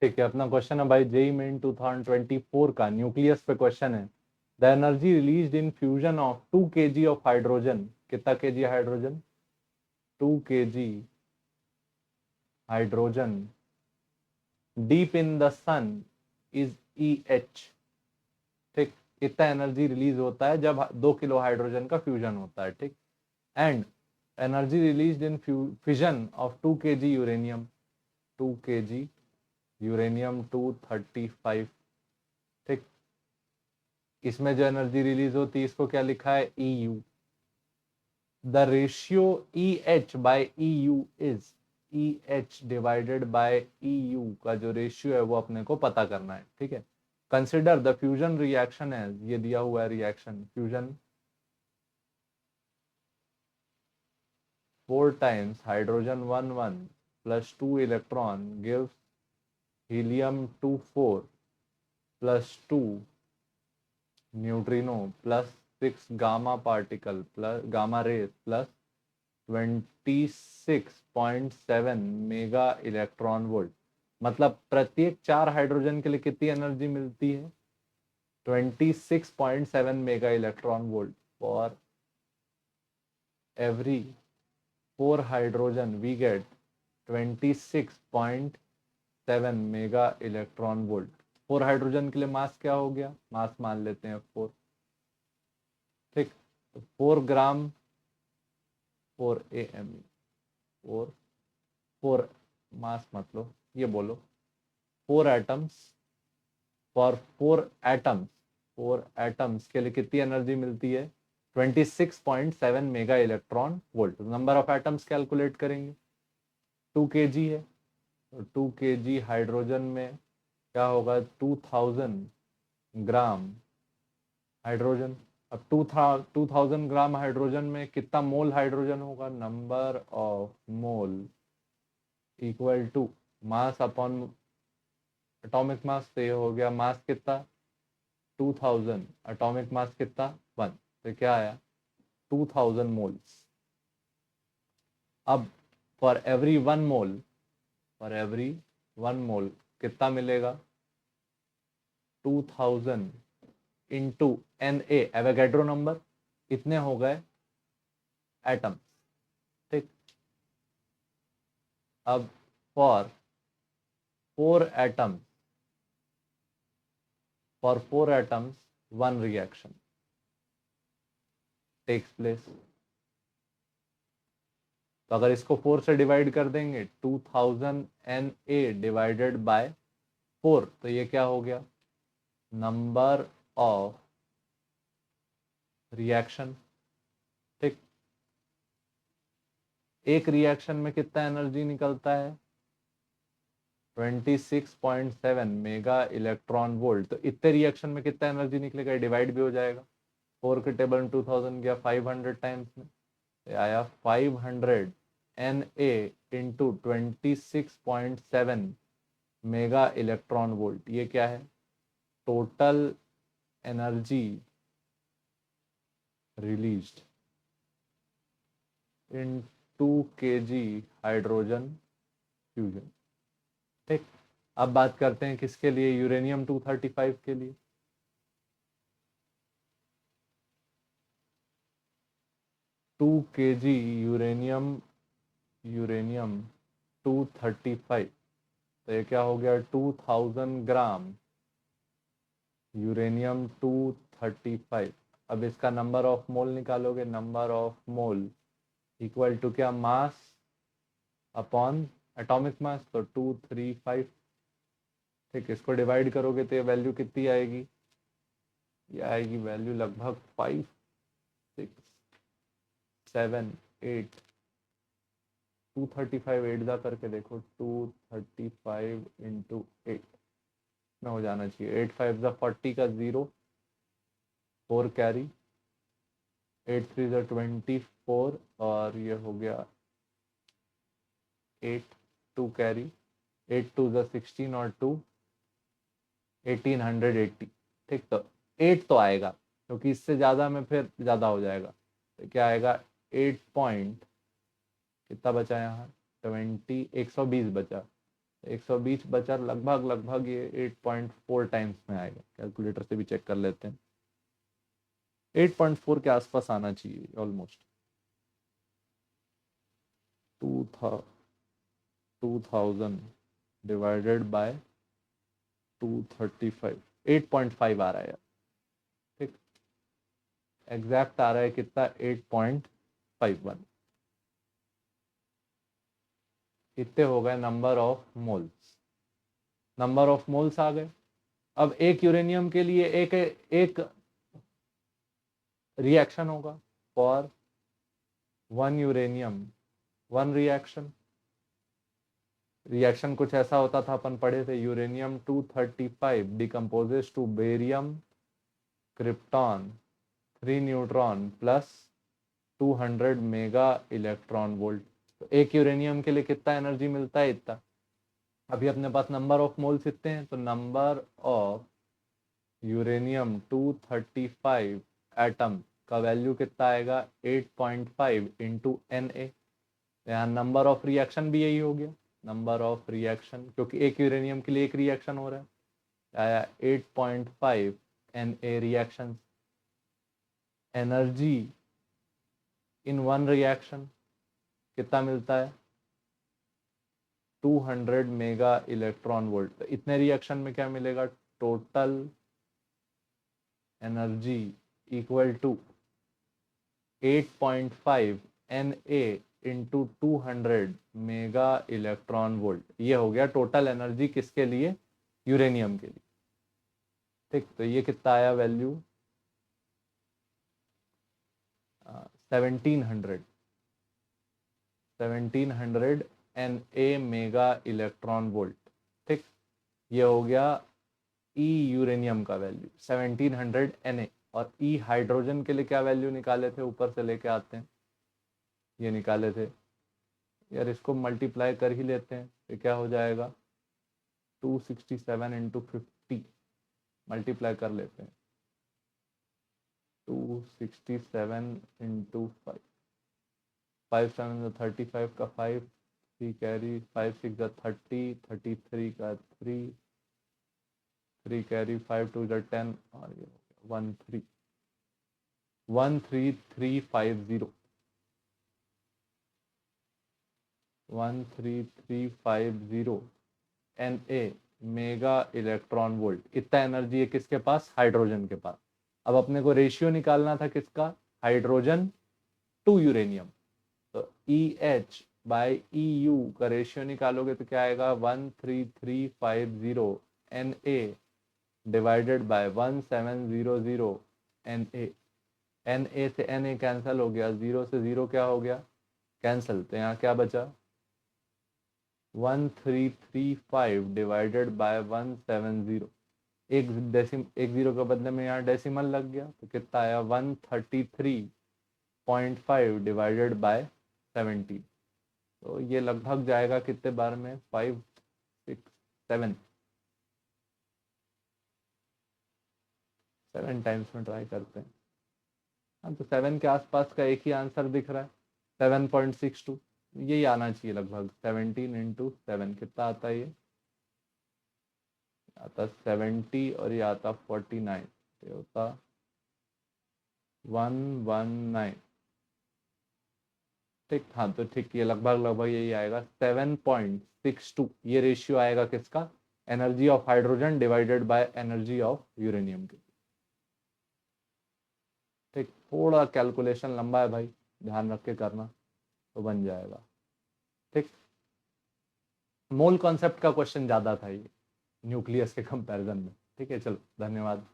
ठीक है, अपना क्वेश्चन है भाई जेई मेन 2024 का, न्यूक्लियस पे क्वेश्चन है। The energy released in fusion of 2 kg of hydrogen, कितना kg hydrogen? 2 kg hydrogen deep in the sun is EH। ठीक, इतना एनर्जी रिलीज होता है जब 2 किलो हाइड्रोजन का फ्यूजन होता है। ठीक, and energy release in fission of 2 kg uranium, 2 kg uranium 235। ठीक, इसमें जो एनर्जी रिलीज होती है इसको क्या लिखा है? EU। The ratio EH by EU is, EH divided by EU का जो रेशियो है वो अपने को पता करना है। ठीक है, consider the fusion reaction as, ये दिया हुआ है reaction fusion 4 times hydrogen 1 plus 2 electron gives helium 24 plus 2 neutrino plus 6 gamma particle plus gamma rays plus 26.7 mega electron volt. मतलब प्रत्येक 4 हाइड्रोजन के लिए कितनी एनर्जी मिलती है? 26.7 mega electron volt. For every 4 hydrogen we get 26.7 mega electron volt. 4 hydrogen के लिए मास क्या हो गया? मास मान लेते हैं 4। ठीक, तो 4 ग्राम 4 AME, 4 मास मतलब ये बोलो 4 एटम्स, फॉर 4 एटम्स के लिए कितनी एनर्जी मिलती है? 26.7 mega electron volt. Number of atoms calculate करेंगे, 2 kg है तो 2 kg हाइड्रोजन में क्या होगा? 2000 ग्राम हाइड्रोजन। अब 2000 ग्राम हाइड्रोजन में कितना मोल हाइड्रोजन होगा? Number of mole equal to mass upon atomic mass. तो ये हो गया मास कितना? 2000, एटॉमिक मास कितना? 1। तो क्या आया? 2000 मोल्स। अब for every 1 mole, for every 1 मोल कितना मिलेगा? 2000 इंटू Na, एवोगैड्रो नंबर, इतने हो गए एटम्स। ठीक, अब for 4 atoms, for 4 atoms 1 reaction takes place. तो अगर इसको 4 से डिवाइड कर देंगे 2000 Na डिवाइडेड बाय 4, तो ये क्या हो गया? Number of reaction. ठीक, एक रिएक्शन में कितना एनर्जी निकलता है? 26.7 मेगा इलेक्ट्रॉन वोल्ट। तो इतने रिएक्शन में कितना एनर्जी निकलेगा? डिवाइड भी हो जाएगा। 4 के टेबल में 2000 गया 500 टाइम्स में, तो आया 500 Na into 26.7 mega electron volt. ये क्या है? टोटल एनर्जी रिलीज्ड इन 2 kg हाइड्रोजन फ्यूजन। ठीक, अब बात करते हैं किसके लिए? यूरेनियम 235 के लिए। 2 kg यूरेनियम 235, तो ये क्या हो गया? 2000 ग्राम यूरेनियम 235। अब इसका नंबर ऑफ मोल निकालोगे, number of mole equal to क्या? मास अपॉन एटॉमिक मास, तो 235। ठीक, इसको डिवाइड करोगे तो ये वैल्यू कितनी आएगी? ये आएगी वैल्यू लगभग 5 6 7 8, 235 8 जा करके देखो, 235 इंटू 8 में हो जाना चाहिए। 8 5 जा 40 का 0, 4 कैरी, 8 3 जा 24, और ये हो गया 8 2 कैरी, 8 2 जा 16 और 2 1880। ठीक, तो 8 तो आएगा क्योंकि इससे ज़्यादा में फिर ज़्यादा हो जाएगा। तो क्या आएगा? 8 पॉइंट कितना बचा यहाँ? 120 बचा, 120 बचा, लगभग लगभग ये 8.4 टाइम्स में आएगा। कैलकुलेटर से भी चेक कर लेते हैं। 8.4 के आसपास आना चाहिए ऑलमोस्ट। 2000 डिवाइडेड बाय 235, 8.5 आ रहा है यार। ठीक, एग्जैक्ट आ रहा है कितना, 8.51। इतने हो गए number of moles. Number of moles आ गए। अब एक यूरेनियम के लिए एक एक रिएक्शन होगा। For 1 uranium 1 reaction. रिएक्शन कुछ ऐसा होता था, अपन पढ़े थे, uranium 235 decomposes to barium krypton 3 neutron plus 200 mega electron volt. तो एक यूरेनियम के लिए कितना एनर्जी मिलता है, इतना। अभी अपने पास नंबर ऑफ मोल्स इतने हैं, तो नंबर ऑफ यूरेनियम 235 एटम का वैल्यू कितना आएगा, 8.5 इंटू Na। यहाँ नंबर ऑफ रिएक्शन भी यही हो गया, नंबर ऑफ रिएक्शन, क्योंकि एक यूरेनियम के लिए एक रिएक्शन हो रहा है, आया 8.5 Na reaction. Energy in 1 reaction कितना मिलता है, 200 मेगा इलेक्ट्रॉन वोल्ट। तो इतने रिएक्शन में क्या मिलेगा, total energy equal to 8.5 Na into 200 mega electron volt. ये हो गया टोटल एनर्जी किसके लिए, यूरेनियम के लिए। ठीक, तो ये कितना आया value, 1700 Na mega electron volt. ठीक, ये हो गया ई यूरेनियम का वैल्यू 1700 Na। और ई हाइड्रोजन के लिए क्या वैल्यू निकाले थे, ऊपर से लेके आते हैं, ये निकाले थे यार, इसको मल्टीप्लाई कर ही लेते हैं, तो क्या हो जाएगा, 267 इंटू 50 मल्टीप्लाई कर लेते हैं, 267 इंटू 5, 5 7 35 का 5, 3 कैरी, 5 6 30, 33 का 3, 3 कैरी, 5 2 10, और ये 13350, 13350 Na मेगा इलेक्ट्रॉन वोल्ट। इतना एनर्जी है किसके पास, हाइड्रोजन के पास। अब अपने को रेशियो निकालना था किसका, हाइड्रोजन टू यूरेनियम। तो EH बाई EU का रेशियो निकालोगे तो क्या आएगा, 13350 Na divided by 1700 Na। Na से Na कैंसिल हो गया, 0 से 0 क्या हो गया, कैंसिल। तो यहाँ क्या बचा, 1335 डिवाइडेड बाय 170। एक जीरो के बदले में यहाँ डेसिमल लग गया, तो कितना आया, 133.5 डिवाइडेड बाय 17। तो ये लगभग जाएगा कितने बार में, 5 6 7 7 टाइम्स में ट्राई करते हैं। हाँ, तो 7 के आसपास का एक ही आंसर दिख रहा है, 7.62। यही आना चाहिए लगभग। 17 इंटू 7 कितना आता है, ये आता 70 और ये आता 49, ये होता 119। ठीक, हाँ तो ठीक, ये लगभग लगभग यही आएगा, 7.62 ये रेशियो आएगा किसका, energy of hydrogen divided by energy of uranium के। ठीक, थोड़ा कैलकुलेशन लंबा है भाई, ध्यान रख के करना तो बन जाएगा। ठीक, मोल कॉन्सेप्ट का क्वेश्चन ज़्यादा था ये न्यूक्लियस के कंपैरिजन में। ठीक है, चलो धन्यवाद।